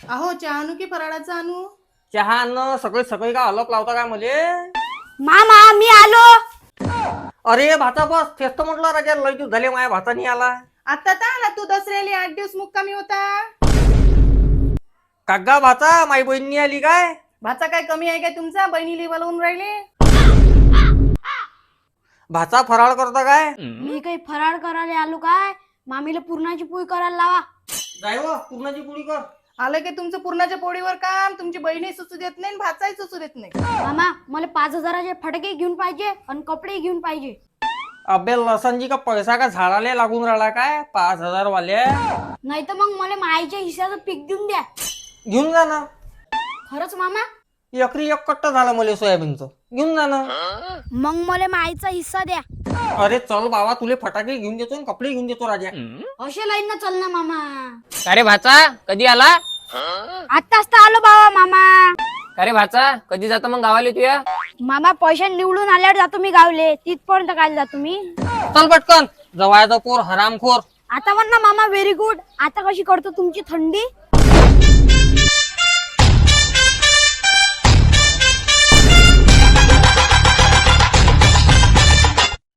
अहो चहा आणू की फराळाचा आणू? चहा अन्न सगळे सगळे का अलग लावता काय मले? मामा मी आलो. अरे भाता बस तेच तर म्हटलं राजा लय दिवस झाले माझ्या भाता नाही आला. आता तर आला तू दसऱ्याला 8 दिवस मुक्कामी होता. काका भाता माझी बहीण नाही आली काय? भाचा काय कमी आहे काय तुमचा? बहिणीला बोलवून राहिले. भाचा फराळ करता काय? मी काही फराळ करायला आलो काय? मामीला पुरणाची पोळी करायला लावा. जाय व पूर्णाची पोळी कर. आलं की तुमचं पूर्णाच्या पोळीवर काम. तुमची बहिणी सुचू देत नाही आणि भाचाही सुचू देत नाही. मामा मला 5,000चे फटके घेऊन पाहिजे आणि कपडे घेऊन पाहिजे. अबे लसणजी का पैसा का झाडाला लागून राहिला काय? 5,000 वाले नाही तर मग मला माईच्या हिस्साचं पीक देऊन द्या. घेऊन जा ना. खरंच मामा? एकरी एक कट्ट झालं मला सोयाबीनचं. घेऊन जा ना. मग मला माईचा हिस्सा द्या. अरे चल बाबा तुले फटाके घेऊन देतो आणि कपडे घेऊन देतो राजा. असे लाईन ना चल ना मामा. अरे भाचा कधी आला? आत्ताच तर आलो बाबा मामा. अरे भाचा कधी जातो मग गावाले तुया? मामा पैसे निवडून आल्यावर जातो मी गावले. तिथपर्यंत काय जातो मी? चल पटकन. जवायचा पोर हरामखोर. आता म्हण ना मामा व्हेरी गुड. आता कशी करतो तुमची थंडी?